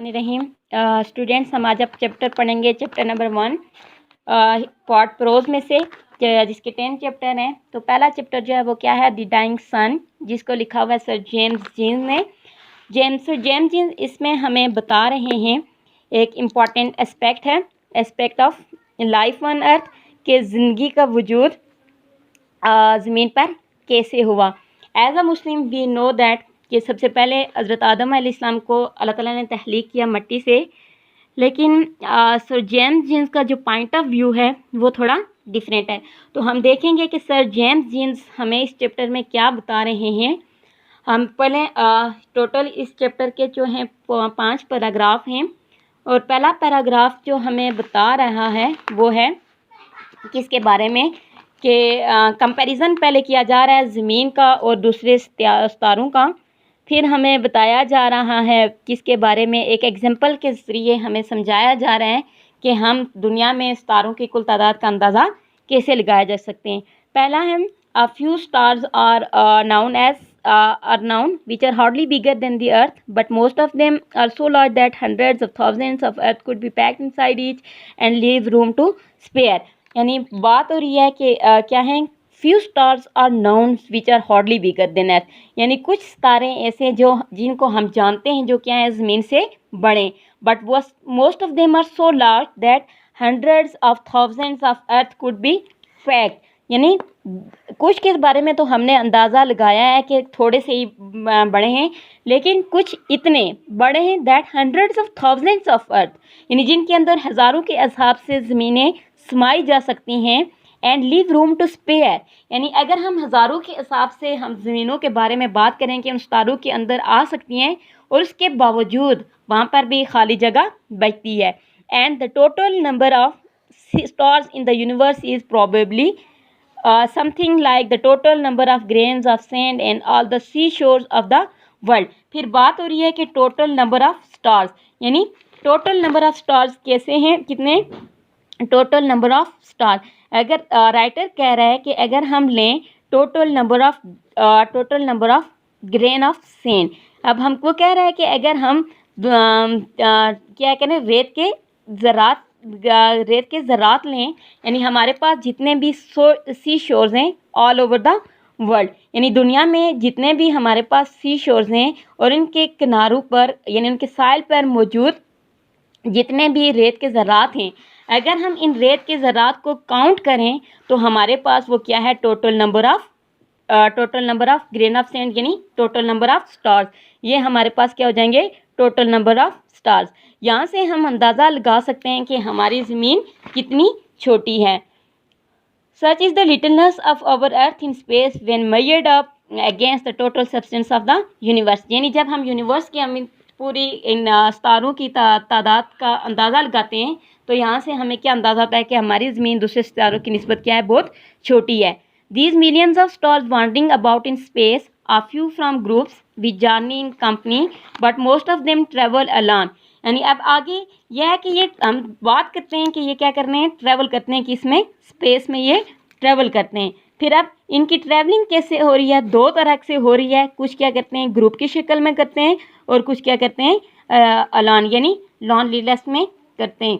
बिस्मिल्लाहिर्रहमानिर्रहीम। स्टूडेंट्स, हम आज अब चैप्टर पढ़ेंगे, चैप्टर नंबर 1 पॉट प्रोज में से, जिसके 10 चैप्टर हैं। तो पहला चैप्टर जो है वो क्या है, द डाइंग सन, जिसको लिखा हुआ है सर जेम्स जीन्स ने। जेम्स जीन्स इसमें हमें बता रहे हैं एक इम्पॉर्टेंट एस्पेक्ट है, aspect of life on earth, के ज़िंदगी का वजूद ज़मीन पर कैसे हुआ। As a Muslim we know that कि सबसे पहले हज़रत आदम अलैहिस्सलाम को अल्लाह ताला ने तख्लीक किया मट्टी से, लेकिन सर जेम्स जीन्स का जो पॉइंट ऑफ व्यू है वो थोड़ा डिफरेंट है। तो हम देखेंगे कि सर जेम्स जीन्स हमें इस चैप्टर में क्या बता रहे हैं। हम पहले टोटल इस चैप्टर के जो हैं 5 पैराग्राफ हैं, और पहला पैराग्राफ जो हमें बता रहा है वो है किसके बारे में, कि कंपैरिजन पहले किया जा रहा है ज़मीन का और दूसरे सितारों का। फिर हमें बताया जा रहा है किसके बारे में, एक एग्जांपल के ज़रिए हमें समझाया जा रहा है कि हम दुनिया में सितारों की कुल तादाद का अंदाज़ा कैसे लगाया जा सकते हैं। पहला है a few stars are known as are known which are hardly bigger than the earth, but most of them are so large that hundreds of thousands of earth could be packed inside each and leave room to spare। यानी बात हो रही है कि क्या है, few stars are known which are hardly bigger than Earth, यानी कुछ सितारे ऐसे जो जिनको हम जानते हैं जो क्या है ज़मीन से बड़े, बट वो most of them are so large that hundreds of thousands of earth could be packed. यानी कुछ के बारे में तो हमने अंदाज़ा लगाया है कि थोड़े से ही बड़े हैं, लेकिन कुछ इतने बड़े हैं that hundreds of thousands of अर्थ, यानी जिनके अंदर हज़ारों के हिसाब से ज़मीनें समाई जा सकती हैं। And leave room to spare, यानी अगर हम हज़ारों के हिसाब से हम ज़मीनों के बारे में बात करें कि उन सितारों के अंदर आ सकती हैं, और उसके बावजूद वहाँ पर भी खाली जगह बचती है। And the total number of stars in the universe is probably something like the total number of grains of sand and all the sea shores of the world। फिर बात हो रही है कि टोटल नंबर ऑफ स्टार्स, यानी total number of stars कैसे हैं, कितने, टोटल नंबर ऑफ स्टार। अगर राइटर कह रहा है कि अगर हम लें total number of grain of sand, अब हमको कह रहा है कि अगर हम क्या करें, रेत के ज़रात लें, यानी हमारे पास जितने भी सी शोर्स हैं ऑल ओवर द वर्ल्ड, यानी दुनिया में जितने भी हमारे पास सी शोर्स हैं और इनके किनारों पर यानी उनके साइल पर मौजूद जितने भी रेत के ज़रात हैं, अगर हम इन रेत के ज़रात को काउंट करें तो हमारे पास वो क्या है, total number of grain of sand, यानी टोटल नंबर ऑफ स्टार्स। ये हमारे पास क्या हो जाएंगे, टोटल नंबर ऑफ स्टार्स। यहाँ से हम अंदाज़ा लगा सकते हैं कि हमारी ज़मीन कितनी छोटी है। Such is the littleness of our earth in space when measured up against the total substance of the universe, यानी जब हम यूनिवर्स की हम पूरी इन सितारों की तादाद का अंदाज़ा लगाते हैं तो यहाँ से हमें क्या अंदाज़ा आता है कि हमारी ज़मीन दूसरे सितारों की निस्बत क्या है, बहुत छोटी है। These millions of stars wandering about in space are few from groups which journey in company, but most of them travel alone। यानी अब आगे यह है कि ये हम बात करते हैं कि ये क्या कर रहे हैं, ट्रैवल करते हैं, कि इसमें स्पेस में ये ट्रैवल करते हैं। फिर अब इनकी ट्रैवलिंग कैसे हो रही है, दो तरह से हो रही है। कुछ क्या करते हैं, ग्रुप की शक्ल में करते हैं, और कुछ क्या करते हैं, अलान यानी लॉनलीनेस में करते हैं।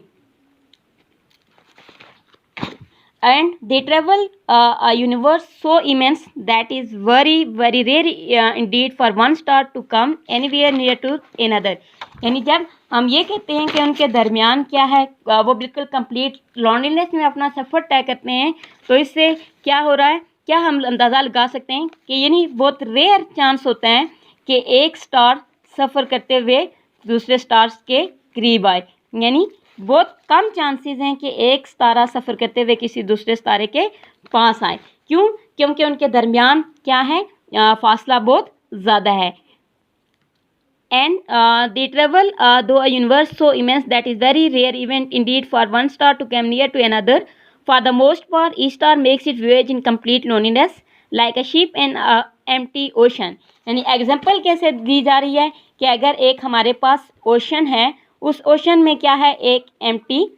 And they travel a universe so immense that is very very rare indeed for one star to come anywhere near to another। यानी जब हम ये कहते हैं कि उनके दरमियान क्या है, वो बिल्कुल कंप्लीट लॉन्लीनेस में अपना सफ़र तय करते हैं, तो इससे क्या हो रहा है, क्या हम अंदाज़ा लगा सकते हैं कि यानी बहुत रेयर चांस होता है कि एक स्टार सफ़र करते हुए दूसरे स्टार्स के करीब आए, यानी बहुत कम चांसेस हैं कि एक सितारा सफ़र करते हुए किसी दूसरे सितारे के पास आए। क्यों, क्योंकि उनके दरमियान क्या है, फासला बहुत ज़्यादा है। And they travel through a universe so immense that is very rare event indeed for one star to come near to another. For the most part each star makes it voyage in complete loneliness like a ship in empty ocean. यानी example कैसे दी जा रही है कि अगर एक हमारे पास ओशन है, उस ओशन में क्या है, एक एम्प्टी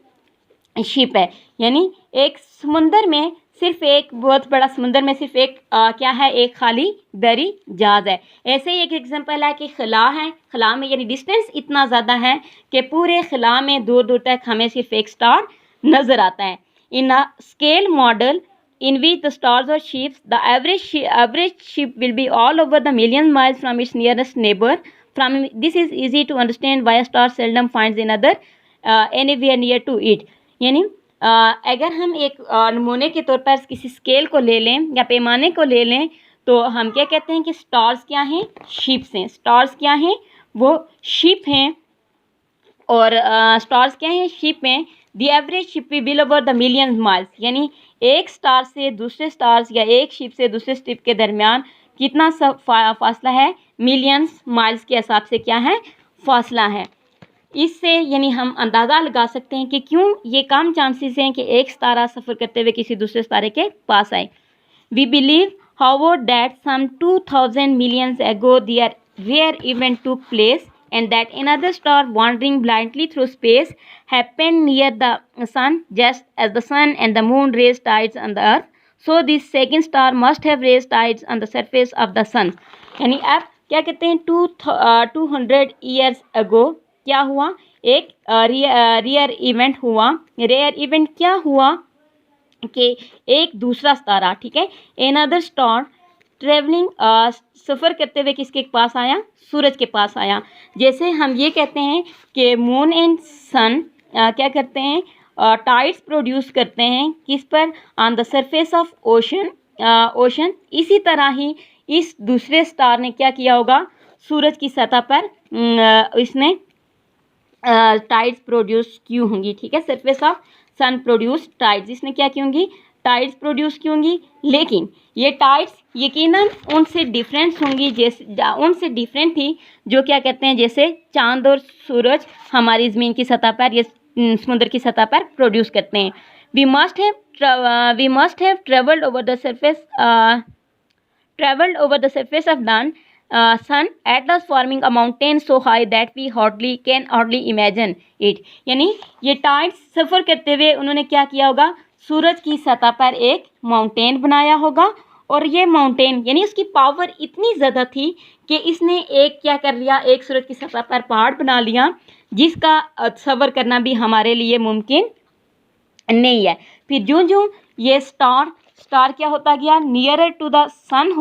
शिप है, यानी एक समुंदर में सिर्फ एक बहुत बड़ा समुद्र में सिर्फ एक क्या है, एक खाली दरी जहाज है। ऐसे ही एक एग्जांपल है कि खला है, खला में यानी डिस्टेंस इतना ज़्यादा है कि पूरे खला में दूर दूर तक हमें सिर्फ एक स्टार नज़र आता है। In a scale model in which the stars or ships, the average ship will be all over the million miles from its nearest neighbor. From this is easy to understand why a star seldom finds another anywhere near to it. यानी अगर हम एक नमूने के तौर पर किसी scale को ले लें या पैमाने को ले लें तो हम क्या कहते हैं कि स्टार्स क्या हैं, शिप्स हैं। स्टार्स क्या हैं, वो शिप हैं, और स्टार्स क्या हैं, शिप हैं। The average ship will over the million miles, यानी एक स्टार से दूसरे स्टार्स या एक शिप से दूसरे शिप के दरमियान कितना फासला है, मिलियंस माइल्स के हिसाब से क्या है, फासला है। इससे यानी हम अंदाज़ा लगा सकते हैं कि क्यों ये कम चांसेस हैं कि एक सितारा सफ़र करते हुए किसी दूसरे सितारे के पास आए। We believe however that some 2000 millions ago there rare event took place and that another star wandering blindly through space happened near the sun just as the sun and the moon raised tides on the earth. So this second star must have raised tides on the surface of the sun. यानी अब क्या कहते हैं, 200 years ago क्या हुआ, एक rare event हुआ। Rare event क्या हुआ कि एक दूसरा सितारा, ठीक है, another star ट्रेवलिंग सफ़र करते हुए किसके पास आया, सूरज के पास आया। जैसे हम ये कहते हैं कि मून एंड सन क्या करते हैं, टाइड्स प्रोड्यूस करते हैं किस पर, on the surface of ocean. इसी तरह ही इस दूसरे स्टार ने क्या किया होगा, सूरज की सतह पर इसने टाइड्स प्रोड्यूस की होंगी, ठीक है। Surface of sun produce tides, इसने क्या की होंगी, टाइड्स प्रोड्यूस की होंगी। लेकिन ये टाइड्स यकीनन उनसे डिफरेंट होंगी, जैसे उनसे डिफरेंट थी जो क्या कहते हैं, जैसे चांद और सूरज हमारी ज़मीन की सतह पर या समुद्र की सतह पर प्रोड्यूस करते हैं। We must have travelled over the surface of the sun at last forming a mountain so high that we can hardly imagine it. यानी ये टाइड्स सफ़र करते हुए उन्होंने क्या किया होगा, सूरज की सतह पर एक माउंटेन बनाया होगा, और ये माउंटेन यानी उसकी पावर इतनी ज़्यादा थी कि इसने एक क्या कर लिया, एक सूरज की सतह पर पहाड़ बना लिया जिसका तस्वर करना भी हमारे लिए मुमकिन नहीं है। फिर जो ये स्टार क्या होता गया, नियरर टू द सन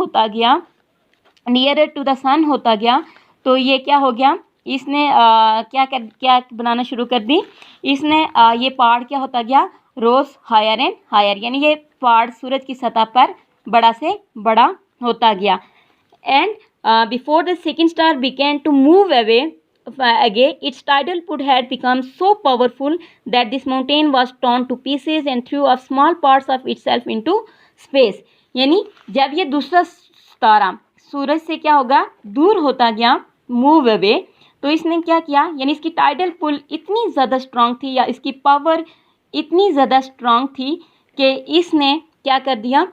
होता गया, तो ये क्या हो गया, इसने क्या बनाना शुरू कर दी, इसने ये पहाड़ क्या होता गया, रोज हायर एंड हायर, यानी ये पहाड़ सूरज की सतह पर बड़ा से बड़ा होता गया। And before the second star began to move away again, its tidal pull had become so powerful that this mountain was torn to pieces and threw off small parts of itself into space. यानी जब ये दूसरा सितारा सूरज से क्या होगा, दूर होता गया, मूव अवे, तो इसने क्या किया, यानी इसकी टाइडल पुल इतनी ज़्यादा स्ट्रांग थी या इसकी पावर इतनी ज़्यादा स्ट्रांग थी कि इसने क्या कर दिया,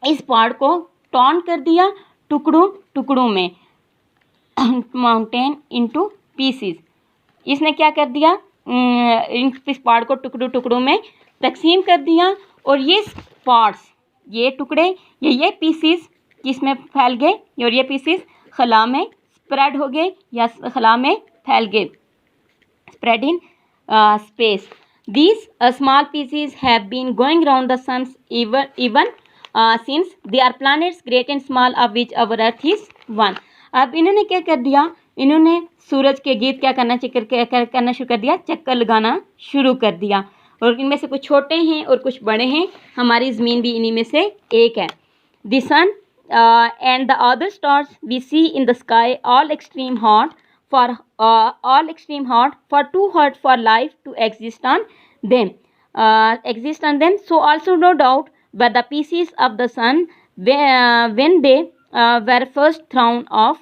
इस पहाड़ को टॉर्न कर दिया टुकड़ों में, माउंटेन इनटू पीसीज। इसने क्या कर दिया, इस पहाड़ को टुकड़ों में तकसीम कर दिया, और ये पार्ट्स, ये टुकड़े, ये पीसीज किसमें फैल गए, और ये पीसीज खला में स्प्रेड हो गए या खला में फैल गए, spread in space. These small pieces have been going round the sun even since they are planets great and small of which our earth is one. अब इन्होंने क्या कर दिया, इन्होंने सूरज के गिर्द क्या करना शुरू कर दिया, चक्कर लगाना शुरू कर दिया, और इनमें से कुछ छोटे हैं और कुछ बड़े हैं, हमारी ज़मीन भी इन्हीं में से एक है। The sun and the other stars we see in the sky all extreme hot for too hot for life to exist on them. So also no doubt were the pieces of the sun when they were first thrown off.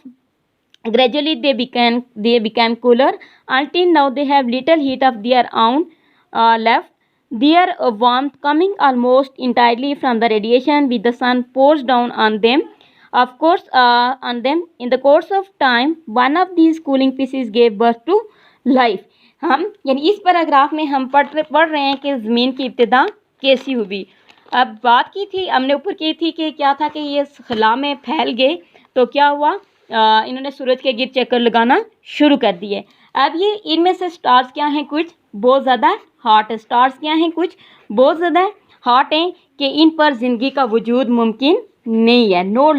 Gradually they became cooler until now they have little heat of their own left. Their warmth coming almost entirely from the radiation which the sun pours down on them. Of course, on them in the course of time, one of these cooling pieces gave birth to life. हम यानी इस paragraph में हम पढ़ रहे हैं कि ज़मीन की इब्तिदा कैसी हुई। अब बात की थी हमने ऊपर की थी कि क्या था कि ये खला में फैल गए तो क्या हुआ, इन्होंने सूरज के गिर्द चक्कर लगाना शुरू कर दिए। अब ये इनमें से स्टार्स क्या हैं, कुछ बहुत ज़्यादा हॉट स्टार्स क्या हैं, कुछ बहुत ज़्यादा हॉट हैं कि इन पर ज़िंदगी का वजूद मुमकिन नहीं है, नो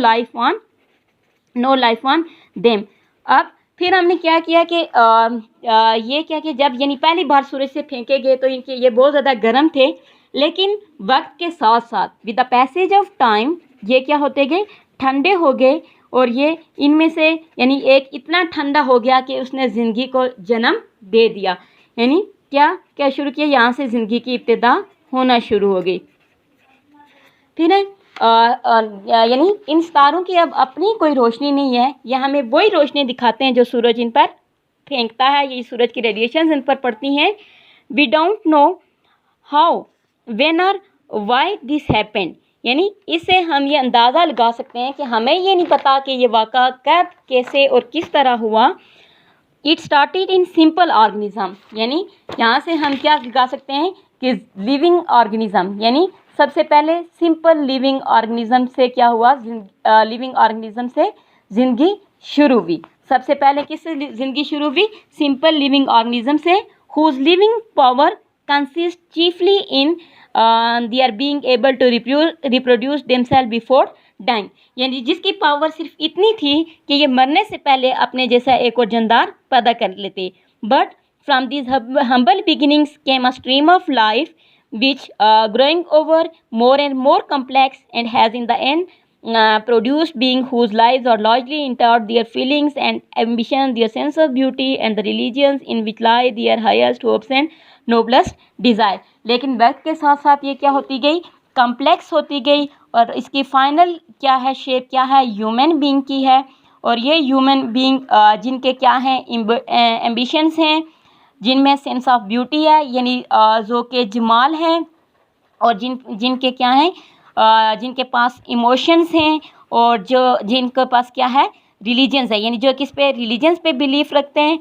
लाइफ ऑन देम। अब फिर हमने क्या किया कि ये क्या कि जब यानी पहली बार सूरज से फेंके गए तो इनके ये बहुत ज़्यादा गर्म थे, लेकिन वक्त के साथ साथ with the passage of time ये क्या होते गए, ठंडे हो गए, और ये इनमें से यानी एक इतना ठंडा हो गया कि उसने ज़िंदगी को जन्म दे दिया, यानी क्या शुरू किया, यहाँ से ज़िंदगी की इब्तिदा होना शुरू हो गई। फिर यानी इन सितारों की अब अपनी कोई रोशनी नहीं है, यह हमें वही रोशनी दिखाते हैं जो सूरज इन पर फेंकता है, ये सूरज की रेडिएशंस इन पर पड़ती हैं। We don't know how, when और व्हाई दिस हैपेंड, यानी इससे हम ये अंदाज़ा लगा सकते हैं कि हमें ये नहीं पता कि ये वाक़ा कब, कैसे और किस तरह हुआ। It started in simple organism, यानी यहाँ से हम क्या लगा सकते हैं कि लिविंग ऑर्गेनिज़म, यानी सबसे पहले सिंपल लिविंग ऑर्गेनिज़म से क्या हुआ, लिविंग ऑर्गेनिज़म से ज़िंदगी शुरू हुई। सबसे पहले किससे ज़िंदगी शुरू हुई, सिंपल लिविंग ऑर्गेनिज़म से, whose living power consist chiefly in their being able to reproduce themselves before dying, यानी जिसकी पावर सिर्फ इतनी थी कि ये मरने से पहले अपने जैसा एक और जानदार पैदा कर लेते। But from this humble beginnings came a stream of life which growing over more and more complex and has in the end produced beings whose lives are largely endowed their feelings and ambitions, their sense of beauty and the religions in which lie their highest hopes and noblest desire। लेकिन वक्त के साथ साथ ये क्या होती गई, complex होती गई, और इसकी फाइनल क्या है, शेप क्या है, ह्यूमन बीइंग की है। और ये ह्यूमन बीइंग जिनके क्या हैं, एम्बिशंस हैं, जिनमें सेंस ऑफ ब्यूटी है, यानी जो के जमाल है, और जिनके क्या हैं, जिनके पास इमोशंस हैं, और जो जिनके पास क्या है, रिलीजन्स है, यानी जो किस पे, रिलीजन्स पे बिलीफ रखते हैं,